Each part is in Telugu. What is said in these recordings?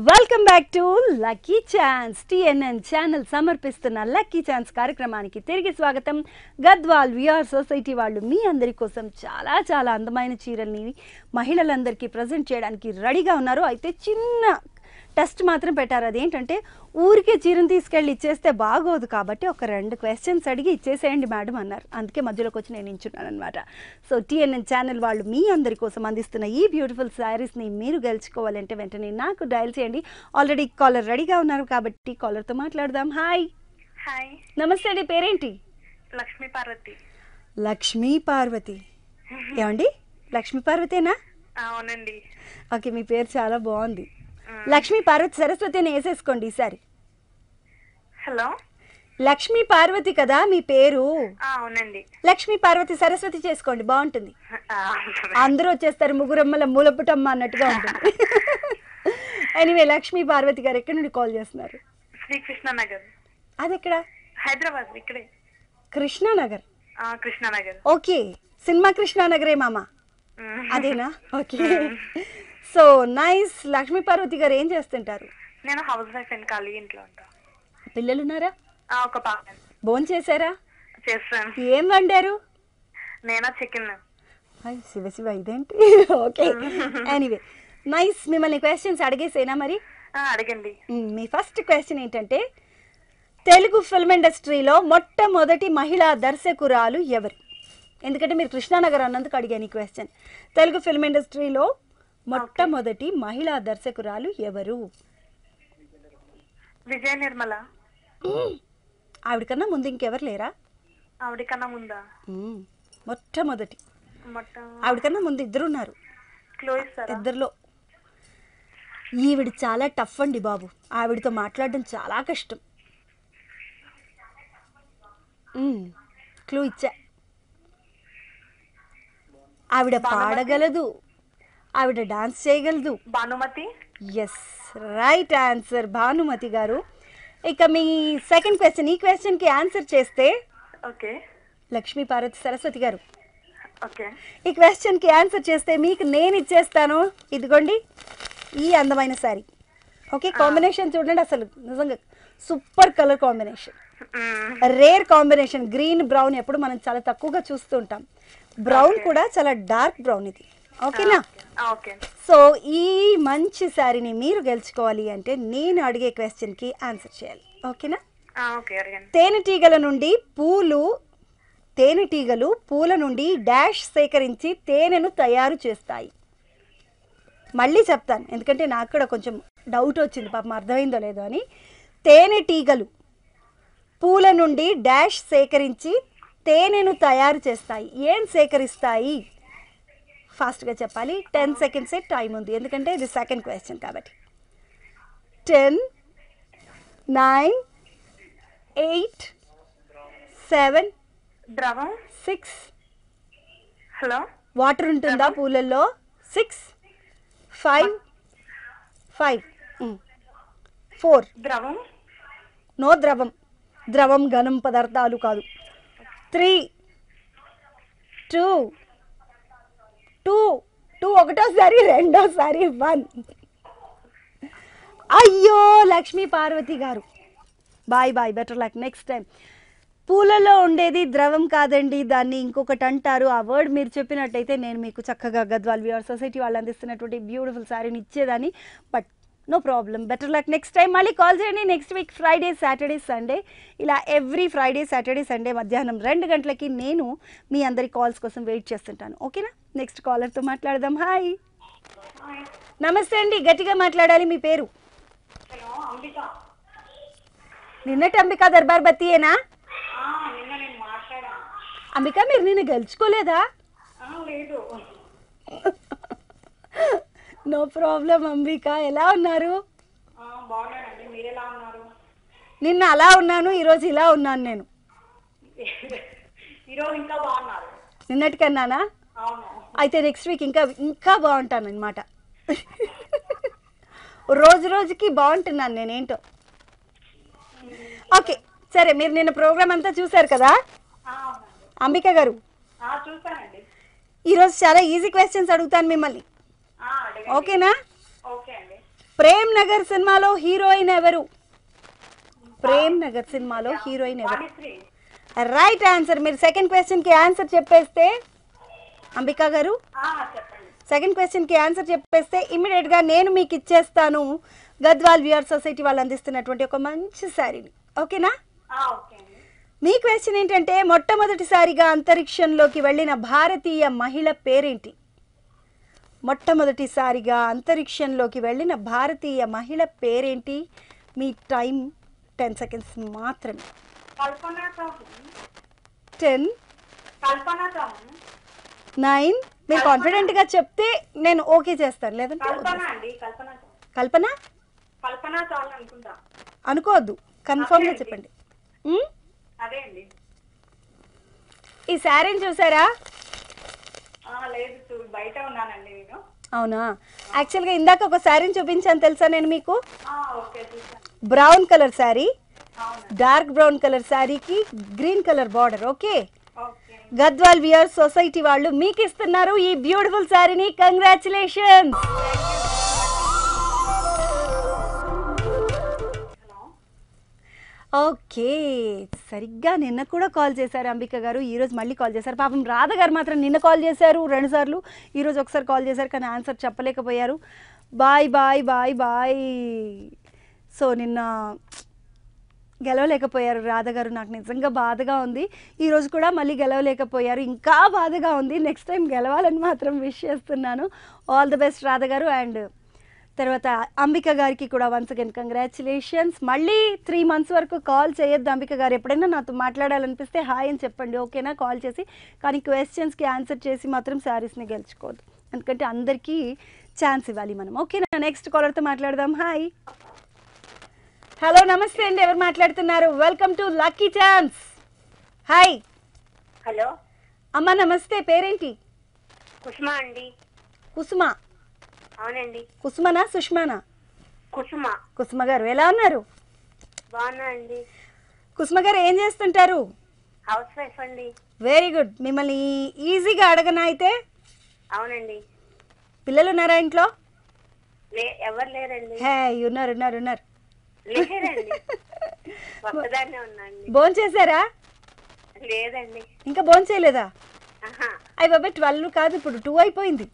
Welcome back to lucky chance. TNN channel సమర్పిస్తున్న లక్కీ ఛాన్స్ కార్యక్రమానికి తిరిగి స్వాగతం. గద్వాల్ విఆర్ సొసైటీ వాళ్ళు మీ అందరి కోసం చాలా చాలా అందమైన చీరల్ని మహిళలందరికీ ప్రజెంట్ చేయడానికి రెడీగా ఉన్నారు. అయితే చిన్న టెస్ట్ మాత్రం పెట్టారు. అదేంటంటే ఊరికే చీరను తీసుకెళ్ళి ఇచ్చేస్తే బాగోదు, కాబట్టి ఒక 2 క్వశ్చన్స్ అడిగి ఇచ్చేసేయండి మేడం అన్నారు. అందుకే మధ్యలోకి వచ్చి నేను నించున్నాను అనమాట. సో టిఎన్ఎన్ ఛానల్ వాళ్ళు మీ అందరి కోసం అందిస్తున్న ఈ బ్యూటిఫుల్ శారీస్ని మీరు గెలుచుకోవాలంటే వెంటనే నాకు డయల్ చేయండి. ఆల్రెడీ కాలర్ రెడీగా ఉన్నారు కాబట్టి కాలర్తో మాట్లాడదాం. హాయ్. హాయ్, నమస్తే అండి, పేరేంటి? లక్ష్మీ పార్వతి. లక్ష్మీ పార్వతి. ఏమండి, లక్ష్మీ పార్వతేనా? అవునండి. ఓకే, మీ పేరు చాలా బాగుంది. లక్ష్మీ పార్వతి సరస్వతి అని వేసేసుకోండి ఈసారి. హలో, లక్ష్మీ పార్వతి కదా మీ పేరు? అవునండి. లక్ష్మీ పార్వతి సరస్వతి చేసుకోండి, బాగుంటుంది. అందరూ వచ్చేస్తారు, ముగ్గురమ్మల మూలపుటమ్మ అన్నట్టుగా ఉంటుంది. ఎనీవే, లక్ష్మీ పార్వతి గారు ఎక్కడి నుండి కాల్ చేస్తున్నారు? శ్రీకృష్ణనగర్. అది ఎక్కడ? హైదరాబాద్, ఇక్కడే. కృష్ణానగర్. కృష్ణానగర్. ఓకే, సినిమా కృష్ణానగరే మామ, అదేనా? Okay, so nice. Lakshmi Parvathi గారు ఏం చేస్తుంటారు? నేను హౌస్ వైఫ్ అండి, ఖాళీ ఇంట్లో ఉంటా. పిల్లలున్నారా? ఒక పాప. భోజనం చేశారా? చేస్తాను. ఏం వండారు? నేనా చికెన్. శివ శివ, ఇదేంటి? Okay, anyway nice. మిమ్మల్ని క్వశ్చన్స్ అడిగేసేనా మరి? అడగండి. మీ ఫస్ట్ క్వశ్చన్ ఏంటంటే, తెలుగు ఫిల్మ్ ఇండస్ట్రీలో మొట్టమొదటి మహిళా దర్శకురాలు ఎవరు? ఎందుకంటే మీరు కృష్ణానగర్ అన్నందుకు అడిగాను ఈ క్వశ్చన్. తెలుగు ఫిల్మ్ ఇండస్ట్రీలో మొట్టమొదటి మహిళా దర్శకురాలు ఎవరు? విజయ నిర్మల. ఆవిడకన్నా ముందు ఇంకెవరు లేరా? ఆవిడకన్నా ముందా? మొట్టమొదటి. ఆవిడకన్నా ముందు ఇద్దరు ఉన్నారు. ఇద్దరులో ఈవిడ చాలా టఫ్ అండి బాబు, ఆవిడతో మాట్లాడడం చాలా కష్టం. క్లూ ఇచ్చా. ఆవిడ పాడగలదు, ఆవిడ డాన్స్ చేయగలదు. Bhanumathi. Yes, right answer, Bhanumathi గారు. ఇక మీ సెకండ్ క్వశ్చన్, ఈ క్వశ్చన్కి ఆన్సర్ చేస్తే ఓకే. లక్ష్మీ పార్వతి సరస్వతి గారు, ఓకే, ఈ క్వశ్చన్కి ఆన్సర్ చేస్తే మీకు నేను ఇచ్చేస్తాను, ఇదిగోండి ఈ అందమైన శారీ. ఓకే, కాంబినేషన్ చూడండి, అసలు నిజంగా super colour combination, rare combination. Green brown ఎప్పుడు మనం చాలా తక్కువగా చూస్తూ ఉంటాం. బ్రౌన్ కూడా చాలా డార్క్ బ్రౌన్ ఇది. ఓకేనా? సో ఈ మంచి శారీని మీరు గెలుచుకోవాలి అంటే నేను అడిగే క్వశ్చన్కి ఆన్సర్ చేయాలి. ఓకేనా? తేనెటీగలు పూల నుండి డాష్ సేకరించి తేనెను తయారు చేస్తాయి. మళ్ళీ చెప్తాను, ఎందుకంటే నాకు కూడా కొంచెం డౌట్ వచ్చింది, పాపం అర్థమైందో లేదో అని. తేనెటీగలు పూల నుండి డాష్ సేకరించి తేనెను తయారు చేస్తాయి. ఏం సేకరిస్తాయి? ఫాస్ట్గా చెప్పాలి. 10 సెకండ్సే టైం ఉంది, ఎందుకంటే ఇది సెకండ్ క్వశ్చన్ కాబట్టి. 10, 9, 8, 7, ద్రవం. 6. హలో, వాటర్ ఉంటుందా పూలల్లో? 6, 5, 4. ద్రవం. నో ద్రవం. ద్రవం ఘనం పదార్థాలు కాదు. 3, 2, ఒకటోసారి, రెండోసారి 1. అయ్యో లక్ష్మీ పార్వతి గారు, bye bye, better luck next time. పూలలో ఉండేది ద్రవం కాదండి, దాన్ని ఇంకొకటి అంటారు. ఆ వర్డ్ మీరు చెప్పినట్టయితే నేను మీకు చక్కగా గద్వాల్ విఆర్ సొసైటీ వాళ్ళు అందిస్తున్నటువంటి బ్యూటిఫుల్ శారీని ఇచ్చేదాన్ని. But no problem, better luck next time. మళ్ళీ కాల్ చేయండి. Next week Friday, Saturday, Sunday, ఇలా ఎవ్రీ ఫ్రైడే, సాటర్డే, సండే మధ్యాహ్నం 2 గంటలకి నేను మీ అందరి కాల్స్ కోసం వెయిట్ చేస్తుంటాను. ఓకేనా? నెక్స్ట్ కాలర్తో మాట్లాడదాం. హాయ్. నమస్తే అండి, గట్టిగా మాట్లాడాలి. మీ పేరు? నిన్నటి అంబికా దర్బార్ బత్తియేనా? అంబికా, మీరు నిన్న గెలుచుకోలేదా? నో ప్రాబ్లం అంబిక, ఎలా ఉన్నారు? నిన్న అలా ఉన్నాను, ఈరోజు ఇలా ఉన్నాను నేను. నిన్నటికన్నానా? అయితే నెక్స్ట్ వీక్ ఇంకా బాగుంటాను అనమాట. రోజు రోజుకి బాగుంటున్నాను నేనేంటో. ఓకే సరే, మీరు నిన్న ప్రోగ్రామ్ అంతా చూసారు కదా అంబిక గారు? ఈరోజు చాలా ఈజీ క్వశ్చన్స్ అడుగుతాను మిమ్మల్ని, ఓకేనా? ప్రేమ్ నగర్ సినిమాలో హీరోయిన్ ఎవరు? ప్రేమ్ నగర్ సినిమాలో హీరోయిన్ ఎవరు? Right answer. మీరు సెకండ్ క్వశ్చన్కి ఆన్సర్ చెప్పేస్తే అంబికా గారు సెకండ్ క్వశ్చన్కి ఆన్సర్ చెప్పేస్తే ఇమ్మీడియట్గా నేను మీకు ఇచ్చేస్తాను గద్వాల్ వ్యూయర్ సొసైటీ వాళ్ళు అందిస్తున్నటువంటి ఒక మంచి శారీని. ఓకేనా? మీ క్వశ్చన్ ఏంటంటే మొట్టమొదటిసారిగా అంతరిక్షంలోకి వెళ్ళిన భారతీయ మహిళ పేరేంటి? మొట్టమొదటిసారిగా అంతరిక్షంలోకి వెళ్ళిన భారతీయ మహిళ పేరేంటి? మీ టైం 10 సెకండ్స్ మాత్రమే. 10 9 మీరు కాన్ఫిడెంట్గా చెప్తే నేను ఓకే చేస్తాను, లేదంటే కల్పన అనుకోవద్దు, కన్ఫర్మ్గా చెప్పండి. ఈ శారీని చూసారా? అవునా? యాక్చువల్గా ఇందాక ఒక శారీని చూపించాను తెలుసా నేను మీకు. Brown colour sari, dark brown colour శారీకి green colour border. Okay, Gadwal weaver society వాళ్ళు మీకు ఇస్తున్నారు ఈ బ్యూటిఫుల్ శారీని. కంగ్రాచులేషన్స్. ఓకే, సరిగ్గా నిన్న కూడా కాల్ చేశారు అంబిక గారు, ఈరోజు మళ్ళీ కాల్ చేశారు. పాపం రాధ గారు మాత్రం నిన్న కాల్ చేశారు 2 సార్లు, ఈరోజు ఒకసారి కాల్ చేశారు కానీ ఆన్సర్ చెప్పలేకపోయారు. Bye bye bye bye. So నిన్న గెలవలేకపోయారు రాధ గారు, నాకు నిజంగా బాధగా ఉంది. ఈరోజు కూడా మళ్ళీ గెలవలేకపోయారు, ఇంకా బాధగా ఉంది. నెక్స్ట్ టైం గెలవాలని మాత్రం విష్ చేస్తున్నాను. ఆల్ ది బెస్ట్ రాధ గారు. అండ్ తర్వాత అంబిక గారికి కూడా వన్స్ అగైన్ కంగ్రాచులేషన్స్. మళ్ళీ 3 months వరకు కాల్ చేయొద్దు అంబిక గారు. ఎప్పుడైనా నాతో మాట్లాడాలనిపిస్తే హాయ్ అని చెప్పండి, ఓకేనా? కాల్ చేసి. కానీ క్వశ్చన్స్కి ఆన్సర్ చేసి మాత్రం శారీస్ని గెలుచుకోవద్దు, ఎందుకంటే అందరికీ ఛాన్స్ ఇవ్వాలి మనం. ఓకేనా? నెక్స్ట్ కాలర్తో మాట్లాడదాం. హాయ్, హలో, నమస్తే అండి. ఎవరు మాట్లాడుతున్నారు? Welcome to lucky chance. Hi. Hello అమ్మ, నమస్తే. పేరేంటి? కుసుమ అండి. కుసుమ? అవునండి. కుసుమనా సుష్మానా? కుసుమ. కుసుమ గారు ఎలా ఉన్నారు? బాగున్నా అండి. కుసుమ గారు ఏం చేస్తుంటారు? హౌస్ వైఫ్ అండి. Very good. మిమ్మల్ని ఈజీగా అడగనా అయితే? అవునండి. పిల్లలు ఉన్నారా ఇంట్లో? ఎవరు లేరండి. హే, ఉన్నారు ఉన్నారు ఉన్నారు. లేరండి, ఒక్కదాన్నే ఉన్నాండి. భోంచేశారా? లేదండి. ఇంకా భోంచేయలేదా? అయ్యి బాబాయ్, 12 కాదు, ఇప్పుడు 2 అయిపోయింది.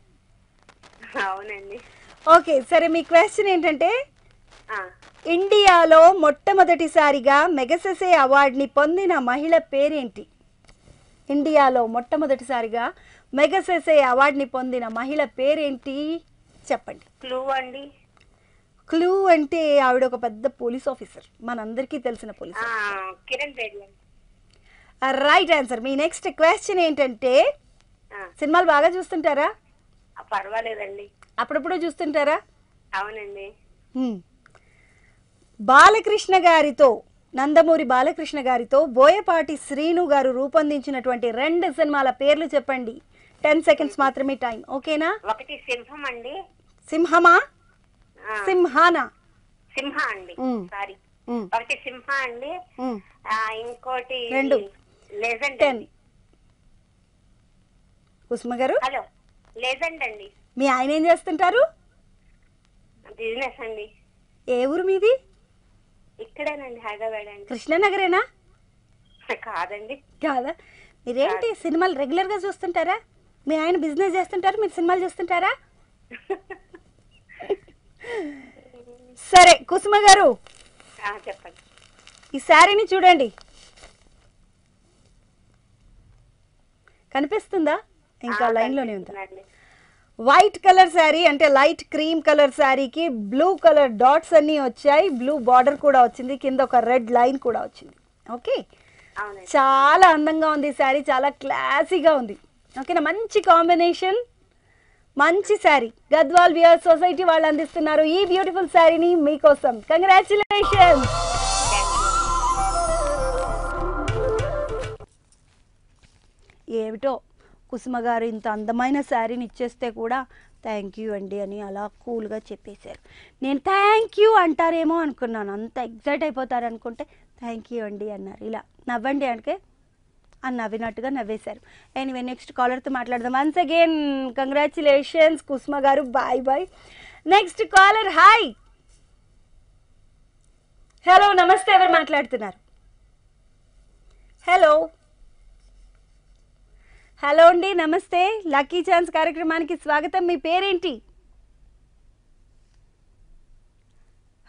అవునండి. ఓకే, సరే. మీ క్వశ్చన్ ఏంటంటే ఇండియాలో మొట్టమొదటిసారిగా మెగసెసే అవార్డుని పొందిన మహిళ పేరేంటి? ఇండియాలో మొట్టమొదటిసారిగా మెగసెసే అవార్డుని పొందిన మహిళ పేరేంటి? చెప్పండి. క్లూ అండి. క్లూ అంటే ఆవిడ ఒక పెద్ద పోలీస్ ఆఫీసర్, మనందరికీ తెలిసిన police officer. Kiran Bedi. Right answer. మీ నెక్స్ట్ క్వశ్చన్ ఏంటంటే సినిమాలు బాగా చూస్తుంటారా? పర్వాలేదండి. అప్పుడప్పుడు చూస్తుంటారా? అవునండి. బాలకృష్ణ గారితో, నందమూరి బాలకృష్ణ గారితో బోయపాటి శ్రీను గారు రూపొందించినటువంటి 2 సినిమాల పేర్లు చెప్పండి. 10 సెకండ్స్ మాత్రమే టైం. ఓకేనా? ఒకటి సింహం అండి. సింహమా? సింహానా? సింహ అండి, సారీ. ఒకటి సింహ అండి, ఇంకోటి 2 లెజెండ్. 10. కుసుమ గారు? హలో, లెజెండ్ అండి. మీ ఆయన ఏం చేస్తుంటారు? బిజినెస్ అండి. ఏ ఊరు మీది? ఇక్కడేనండి, హైదరాబాద్ అండి. కృష్ణనగరేనా? కాదండి. కాదా? మీరేంటి సినిమాలు రెగ్యులర్గా చూస్తుంటారా? మీ ఆయన బిజినెస్ చేస్తుంటారు, మీరు సినిమాలు చూస్తుంటారా? సరే కుసుమ గారు, చెప్పండి. ఈ శారీని చూడండి, కనిపిస్తుందా? ఇంకా లైన్లోనే ఉందా? వైట్ కలర్ శారీ, అంటే లైట్ క్రీమ్ కలర్ శారీకి బ్లూ కలర్ డాట్స్ అన్నీ వచ్చాయి, బ్లూ బార్డర్ కూడా వచ్చింది, కింద ఒక రెడ్ లైన్ కూడా వచ్చింది. ఓకే, చాలా అందంగా ఉంది శారీ, చాలా క్లాసీగా ఉంది. ఓకేనా? మంచి కాంబినేషన్, మంచి శారీ. గద్వాల్ వ్యూయర్ సొసైటీ వాళ్ళు అందిస్తున్నారు ఈ బ్యూటిఫుల్ శారీని మీకోసం. కంగ్రాచులేషన్స్. ఏమిటో కుసుమ గారు ఇంత అందమైన శారీని ఇచ్చేస్తే కూడా థ్యాంక్ యూ అండి అని అలా కూల్గా చెప్పేశారు. నేను థ్యాంక్ యూ అంటారేమో అనుకున్నాను, అంత ఎగ్జైట్ అయిపోతారు అనుకుంటే థ్యాంక్ యూ అండి అన్నారు. ఇలా నవ్వండి అంటే అని నవ్వినట్టుగా నవ్వేశారు. ఎనీవే, నెక్స్ట్ కాలర్తో మాట్లాడదాం. వన్స్ అగైన్ కంగ్రాచులేషన్స్ కుసుమ గారు, bye bye. Next caller. Hi. Hello నమస్తే, ఎవరు మాట్లాడుతున్నారు? హలో హలో అండి, నమస్తే. లక్కీ ఛాన్స్ కార్యక్రమానికి స్వాగతం. మీ పేరేంటి?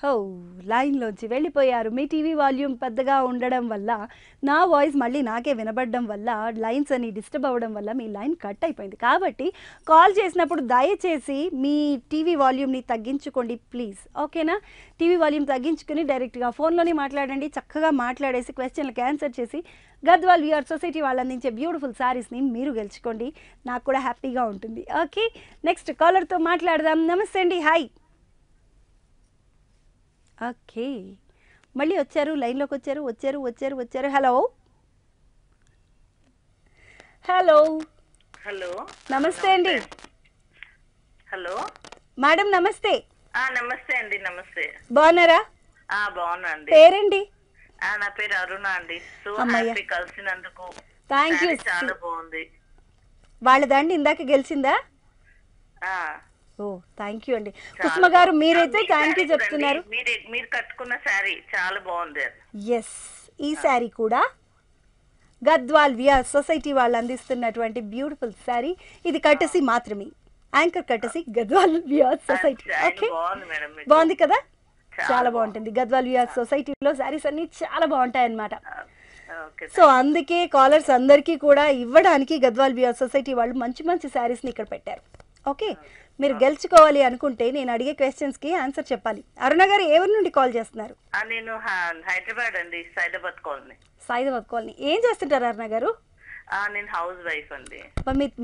హో, లైన్లోంచి వెళ్ళిపోయారు. మీ టీవీ వాల్యూమ్ పెద్దగా ఉండడం వల్ల, నా వాయిస్ మళ్ళీ నాకే వినబడడం వల్ల, లైన్స్ అని డిస్టర్బ్ అవ్వడం వల్ల మీ లైన్ కట్ అయిపోయింది. కాబట్టి కాల్ చేసినప్పుడు దయచేసి మీ టీవీ వాల్యూమ్ని తగ్గించుకోండి ప్లీజ్, ఓకేనా? టీవీ వాల్యూమ్ తగ్గించుకుని డైరెక్ట్గా ఫోన్లోనే మాట్లాడండి. చక్కగా మాట్లాడేసి క్వశ్చన్లకు ఆన్సర్ చేసి గద్వాల్ విఆర్ సొసైటీ వాళ్ళు అందించే బ్యూటిఫుల్ శారీస్ని మీరు గెలుచుకోండి. నాకు కూడా హ్యాపీగా ఉంటుంది. ఓకే, నెక్స్ట్ కాలర్తో మాట్లాడదాం. నమస్తే అండి, హాయ్. ఓకే, మళ్ళీ వచ్చారు, లైన్లోకి వచ్చారు. హలో హలో హలో నమస్తే అండి. హలో మేడం నమస్తే. నమస్తే అండి. నమస్తే. బాగున్నారా? బాగున్నా అండి. పేరండి? నా పేరు అరుణ అండి. సో అమ్మయ్య. హ్యాపీ కలిసినందుకు. Thank you. చాలా బాగుంది. వాళ్ళదండి ఇందాక గెలిచిందా? ఆ, ఓ థ్యాంక్ యూ అండి. కుసుమ గారు మీరైతే మీ థ్యాంక్ యూ శారీ చెప్తున్నారు. చూడండి. మీరు కట్టుకున్న శారీ చాలా బాగుంది. ఎస్, ఈ శారీ కూడా గద్వాల్ విఆర్ సొసైటీ వాళ్ళు అందిస్తున్నటువంటి బ్యూటిఫుల్ శారీ. ఇది కట్టసి మాత్రమే, యాంకర్ కట్టసి గద్వాల్ విఆర్ సొసైటీ. ఓకే, బాగుంది మేడం. బాగుంది కదా? చాలా బాగుంటుంది. గద్వాల్ విఆర్ సొసైటీలో శారీస్ అన్ని చాలా బాగుంటాయి అన్నమాట. ఓకే. సో అందుకే కాలర్స్ అందరికీ కూడా ఇవ్వడానికి గద్వాల్ విఆర్ సొసైటీ వాళ్ళు మంచి మంచి శారీస్ని ఇక్కడ పెట్టారు. ఓకే, మీరు గెలుచుకోవాలి అనుకుంటే నేను అడిగే క్వశ్చన్స్కి ఆన్సర్ చెప్పాలి. అరుణ గారు ఎవరి నుండి కాల్ చేస్తున్నారు? నేను హైదరాబాద్ అండి, సైదాబాద్ కాలనీ. సైదాబాద్ కాలనీ. ఏం చేస్తుంటారు అరుణ గారు? నేను హౌస్ వైఫ్ అండి.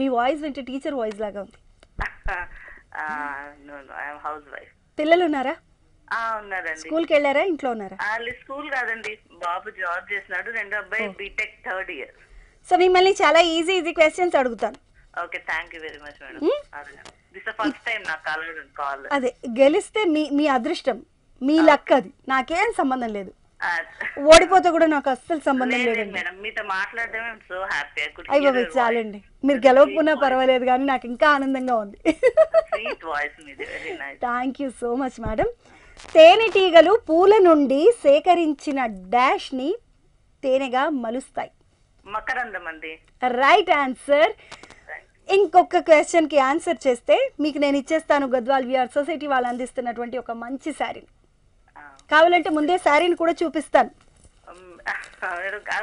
మీ వాయిస్ వింటే టీచర్ వాయిస్ లాగా ఉంది. House wife. పిల్లలు ఉన్నారా? ఉన్నారండి. స్కూల్కి వెళ్ళారా, ఇంట్లో ఉన్నారా? స్కూల్ కాదండి, బాబు జాబ్ చేస్తున్నాడు. రెండో అబ్బాయి బీటెక్ థర్డ్ ఇయర్. సో మిమ్మల్ని చాలా ఈజీ క్వశ్చన్స్ అడుగుతాను. Okay, thank you very much madam. This first time నా కాల్. అదే, గెలిస్తే మీ అదృష్టం, మీ లక్. అది నాకేం సంబంధం లేదు. ఓడిపోతే కూడా నాకు అస్సలు సంబంధం లేదండి. మేడం మీతో మాట్లాడడమే సో హ్యాపీ. అయ్యో చాలండి, మీరు గెలవకపోయినా పర్వాలేదు కానీ నాకు ఇంకా ఆనందంగా ఉంది. స్వీట్ వాయిస్ మీది, very nice. Thank you so much madam. తేనెటీగలు పూల నుండి సేకరించిన డాష్ ని తేనెగా మలుస్తాయి. మకరందం అండి. Right answer. ఇంకొక క్వశ్చన్కి ఆన్సర్ చేస్తే మీకు నేను ఇచ్చేస్తాను గద్వాల్ విఆర్ సొసైటీ వాళ్ళు అందిస్తున్నటువంటి ఒక మంచి శారీని. కావాలంటే ముందే శారీని కూడా చూపిస్తాను.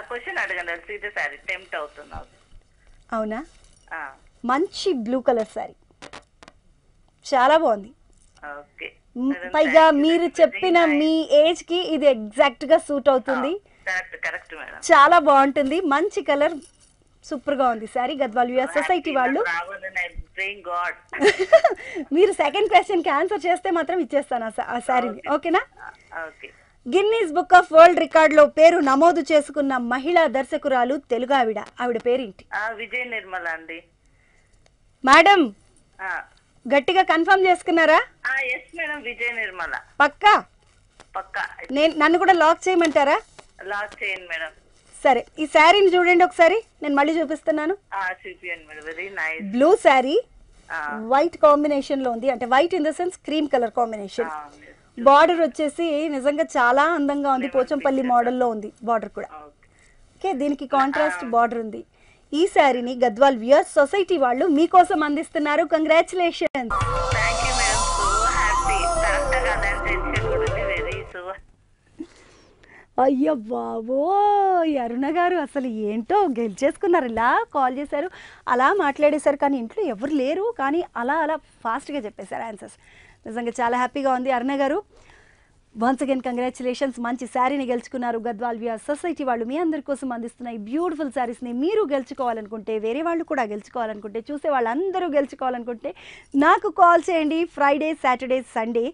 క్వశ్చన్ అడగండి, సీత శారీ టెంప్ట్ అవుతున్నా. అవునా? మంచి బ్లూ కలర్ శారీ, చాలా బాగుంది. ఓకే, పైగా మీరు చెప్పిన మీ ఏజ్ కి ఇది ఎగ్జాక్ట్ గా సూట్ అవుతుంది. Correct madam. చాలా బాగుంటుంది, మంచి కలర్, సూపర్ గా ఉంది సారీ. గద్వాల్ విఆర్ సొసైటీ వాళ్ళు. మీరు సెకండ్ క్వశ్చన్ కి ఆన్సర్ చేస్తే మాత్రం ఇచ్చేస్తాను ఆ శారీని, ఓకేనా? Guinness book of world record లో పేరు నమోదు చేసుకున్న మహిళా దర్శకురాలు తెలుగు ఆవిడ పేరేంటి? విజయ నిర్మల అండి. మేడం గట్టిగా కన్ఫర్మ్ చేసుకున్నారా? Yes madam, Vijaya Nirmala. పక్కా? పక్కా. నన్ను కూడా లాక్ చేయమంటారా? లాక్ చేయండి మేడం. సరే, ఈ శారీని చూడండి ఒకసారి, నేను మళ్ళీ చూపిస్తున్నాను. బ్లూ శారీ వైట్ కాంబినేషన్ లో ఉంది, అంటే white in the sense cream colour combination. Border వచ్చేసి నిజంగా చాలా అందంగా ఉంది, పోచంపల్లి మోడల్లో ఉంది బార్డర్ కూడా. ఓకే, దీనికి కాంట్రాస్ట్ బార్డర్ ఉంది. ఈ శారీని గద్వాల్ విఆర్ సొసైటీ వాళ్ళు మీకోసం అందిస్తున్నారు. కంగ్రాచులేషన్స్. అయ్యో బాబో, అరుణ గారు అసలు ఏంటో గెలిచేసుకున్నారు. ఇలా కాల్ చేశారు, అలా మాట్లాడేశారు, కానీ ఇంట్లో ఎవరు లేరు, కానీ అలా ఫాస్ట్గా చెప్పేశారు ఆన్సర్స్. నిజంగా చాలా హ్యాపీగా ఉంది అరుణ గారు. వన్స్ అగైన్ కంగ్రాచులేషన్స్, మంచి శారీని గెలుచుకున్నారు. గద్వాల్ విఆర్ సొసైటీ వాళ్ళు మీ అందరి కోసం అందిస్తున్న ఈ బ్యూటిఫుల్ శారీస్ని మీరు గెలుచుకోవాలనుకుంటే, వేరే వాళ్ళు కూడా గెలుచుకోవాలనుకుంటే, చూసే వాళ్ళందరూ గెలుచుకోవాలనుకుంటే నాకు కాల్ చేయండి. ఫ్రైడే, సాటర్డే, సండే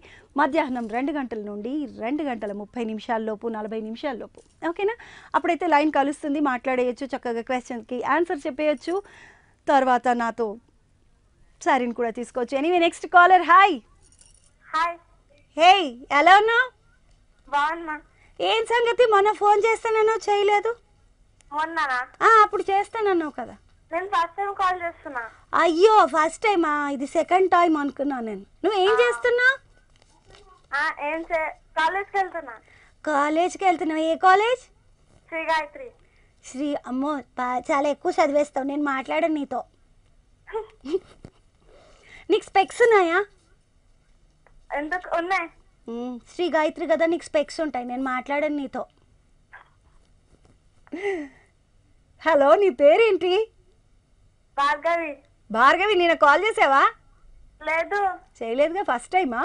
మధ్యాహ్నం 2 గంటల నుండి 2 గంటల 30 నిమిషాల్లోపు, 40 నిమిషాల్లోపు, ఓకేనా? అప్పుడైతే లైన్ కలుస్తుంది, మాట్లాడేయచ్చు, చక్కగా క్వశ్చన్కి ఆన్సర్ చెప్పేయచ్చు, తర్వాత నాతో శారీని కూడా తీసుకోవచ్చు. Anyway, next caller. Hi. Hi. Hey, ఎలా ఉన్నావు? బాగున్నా. ఏం సంగతి, మొన్న ఫోన్ చేస్తానన్నావు, చేయలేదు? మొన్ననా? అప్పుడు చేస్తానన్నావు కదా. నేను ఫస్ట్ టైం కాల్ చేస్తున్నా. అయ్యో, ఫస్ట్ టైమా? ఇది సెకండ్ టైం అనుకున్నాను నేను. నువ్వు ఏం చేస్తున్నావు? కాలేజ్కి వెళ్తున్నా. కాలేజ్కి వెళ్తున్నావు, ఏ కాలేజ్? శ్రీ గాయత్రి. శ్రీ, అమ్మో చాలా ఎక్కువ చదివేస్తావు, నేను మాట్లాడను నీతో. నీకు స్పెక్స్ ఉన్నాయా? ఎందుకు ఉన్నాయి? శ్రీ గాయత్రి కదా, నీకు స్పెక్స్ ఉంటాయి, నేను మాట్లాడను నీతో. హలో, నీ పేరేంటి? భార్గవి. భార్గవి, నేను కాల్ చేసావా? లేదు. చేయలేదుగా, ఫస్ట్ టైమా?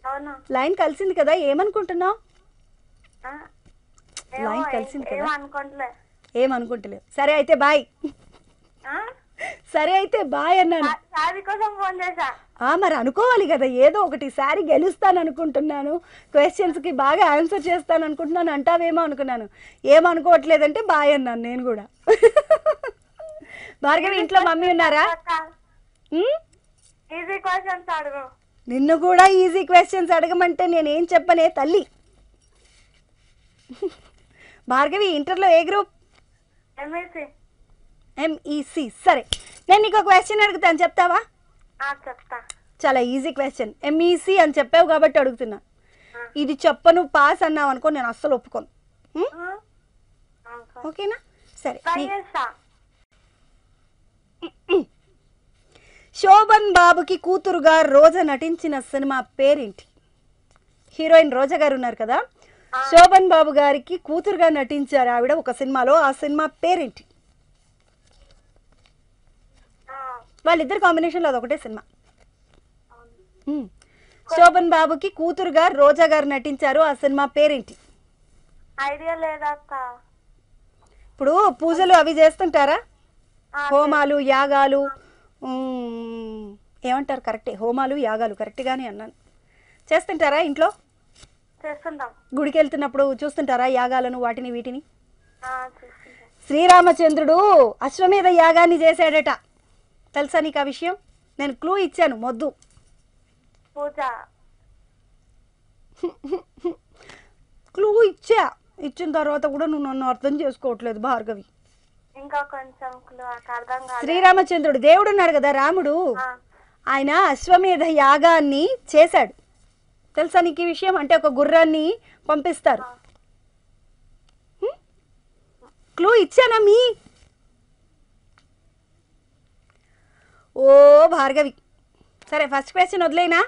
అవును. లైన్ కలిసింది కదా, ఏమనుకుంటున్నావు? ఆ, లైన్ కలిసింది కదా, అనుకోవట్లే. ఏమనుకుంటలేవు. సరే అయితే బాయ్. సరే అయితే బాయ్ అన్నాను. శారీ కోసం ఫోన్ చేశా. మరి అనుకోవాలి కదా, ఏదో ఒకటి. సారీ గెలుస్తాను అనుకుంటున్నాను, క్వశ్చన్స్కి బాగా ఆన్సర్ చేస్తాను అనుకుంటున్నాను అంటావేమో అనుకున్నాను. ఏమనుకోవట్లేదంటే బాయ్ అన్నాను నేను కూడా. భార్గవి, ఇంట్లో మమ్మీ ఉన్నారా? ఈజీ క్వశ్చన్స్ అడుగు. నిన్ను కూడా ఈజీ క్వశ్చన్స్ అడగమంటే నేనేం చెప్పనే తల్లి. భార్గవి, ఇంటర్లో ఏ గ్రూప్? ఎంఈసి. ఎంఈసి. సరే, నేను నీకు క్వశ్చన్ అడుగుతాను, చెప్తావా? చెప్తా. చాలా ఈజీ క్వశ్చన్. ఎంఈసి అని చెప్పావు కాబట్టి అడుగుతున్నా. ఇది చెప్పను పాస్ అన్నావు అనుకో, నేను అస్సలు ఒప్పుకోను. ఓకేనా? సరే. శోభన్ బాబుకి కూతురుగా రోజా నటించిన సినిమా పేరేంటి? హీరోయిన్ రోజా గారు ఉన్నారు కదా, శోభన్ బాబు గారికి కూతురుగా నటించారు ఆవిడ ఒక సినిమాలో. ఆ సినిమా పేరేంటి? వాళ్ళిద్దరు కాంబినేషన్లో అదొకటే సినిమా. శోభన్ బాబుకి కూతురుగా రోజా గారు నటించారు, ఆ సినిమా పేరేంటి? ఐడియా లేదా? ఇప్పుడు పూజలు అవి చేస్తుంటారా? హోమాలు, యాగాలు, ఏమంటారు కరెక్టే, హోమాలు యాగాలు కరెక్ట్గానే అన్నాను. చేస్తుంటారా ఇంట్లో? చేస్తుంటాం. గుడికి వెళ్తున్నప్పుడు చూస్తుంటారా యాగాలను, వాటిని వీటిని? శ్రీరామచంద్రుడు అశ్వమేధ యాగాన్ని చేశాడట, తెలుసా నీకు ఆ విషయం? నేను క్లూ ఇచ్చాను, మొద్దు. పూజ. క్లూ ఇచ్చిన తర్వాత కూడా నువ్వు నన్ను అర్థం చేసుకోవట్లేదు భార్గవి. ఇంకా కొంచెం అర్థం కాదు. శ్రీరామచంద్రుడు దేవుడు ఉన్నాడు కదా, రాముడు, ఆయన అశ్వమేధ యాగాన్ని చేశాడు, తెలుసా నీకు ఈ విషయం? అంటే ఒక గుర్రాన్ని పంపిస్తారు. క్లూ ఇచ్చానా మీ? ఓ భార్గవి, సరే ఫస్ట్ క్వశ్చన్ వదిలేనా?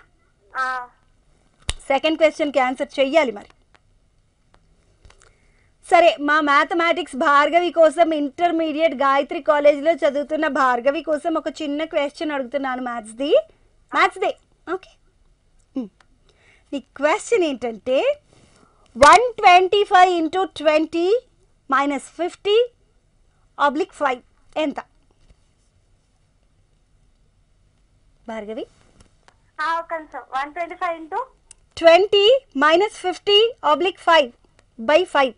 సెకండ్ క్వశ్చన్కి ఆన్సర్ చెయ్యాలి మరి. సరే, మా మ్యాథమెటిక్స్ భార్గవి కోసం, ఇంటర్మీడియట్ గాయత్రి కాలేజీలో చదువుతున్న భార్గవి కోసం ఒక చిన్న క్వశ్చన్ అడుగుతున్నాను, మ్యాథ్స్దే. ఓకే, నీ క్వశ్చన్ ఏంటంటే 125 × 20 - 50 / 5 ఎంత? Bhargavi, 125 × 20 - 50 / 5/5.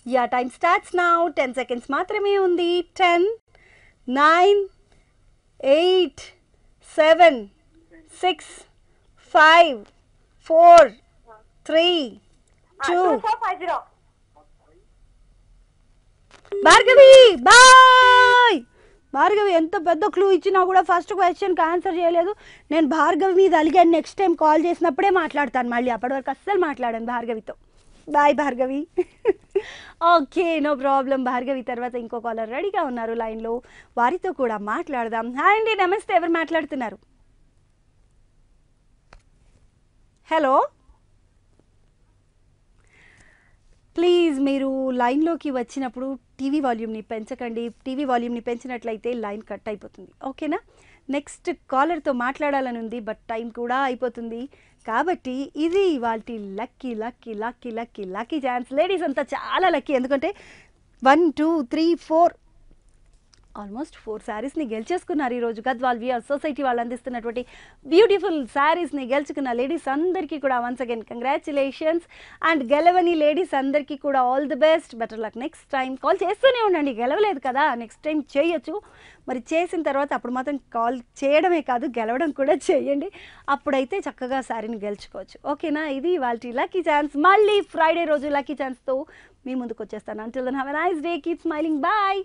Yeah, time starts now. 10 seconds మాత్రమే ఉంది. 10, 9, 8, 7, 6, 5, 4, 3, 2. భార్గవి బాయ్. భార్గవి, ఎంత పెద్ద క్లూ ఇచ్చినా కూడా ఫస్ట్ క్వశ్చన్కి ఆన్సర్ చేయలేదు. నేను భార్గవి మీద అలిగాను, నెక్స్ట్ టైం కాల్ చేసినప్పుడే మాట్లాడతాను, మళ్ళీ అప్పటి వరకు అస్సలు మాట్లాడాను భార్గవితో. Bye Bhargavi. Okay, no problem Bhargavi. తర్వాత ఇంకో కాలర్ రెడీగా ఉన్నారు లైన్లో, వారితో కూడా మాట్లాడదాం. హాయ్ అండి, నమస్తే, ఎవరు మాట్లాడుతున్నారు? హలో, ప్లీజ్ మీరు లైన్లోకి వచ్చినప్పుడు టీవీ వాల్యూమ్ని పెంచకండి. టీవీ వాల్యూమ్ని పెంచినట్లయితే లైన్ కట్ అయిపోతుంది, ఓకేనా? నెక్స్ట్ కాలర్తో మాట్లాడాలని ఉంది, బట్ టైం కూడా అయిపోతుంది. కాబట్టి ఇది వాళ్ళ lucky lucky lucky lucky lucky chance. Ladies అంతా చాలా లక్కీ, ఎందుకంటే 1, 2, 3, 4 ఆల్మోస్ట్ 4 శారీస్ని గెలిచేసుకున్నారు ఈరోజు. గద్వాల్ విఆర్ సొసైటీ వాళ్ళు అందిస్తున్నటువంటి బ్యూటిఫుల్ శారీస్ని గెలుచుకున్న లేడీస్ అందరికీ కూడా వన్స్ అగైన్ కంగ్రాచులేషన్స్. అండ్ గెలవని లేడీస్ అందరికీ కూడా all the best, better luck. Next time call చేస్తూనే ఉండండి, గెలవలేదు కదా, నెక్స్ట్ టైం చేయొచ్చు. మరి చేసిన తర్వాత అప్పుడు మాత్రం కాల్ చేయడమే కాదు, గెలవడం కూడా చేయండి, అప్పుడైతే చక్కగా శారీని గెలుచుకోవచ్చు, ఓకేనా? ఇది వాళ్ళ లక్కీ ఛాన్స్. మళ్ళీ ఫ్రైడే రోజు లక్కీ ఛాన్స్తో మీ ముందుకు వచ్చేస్తాను. Until then have a nice day, keep smiling, bye.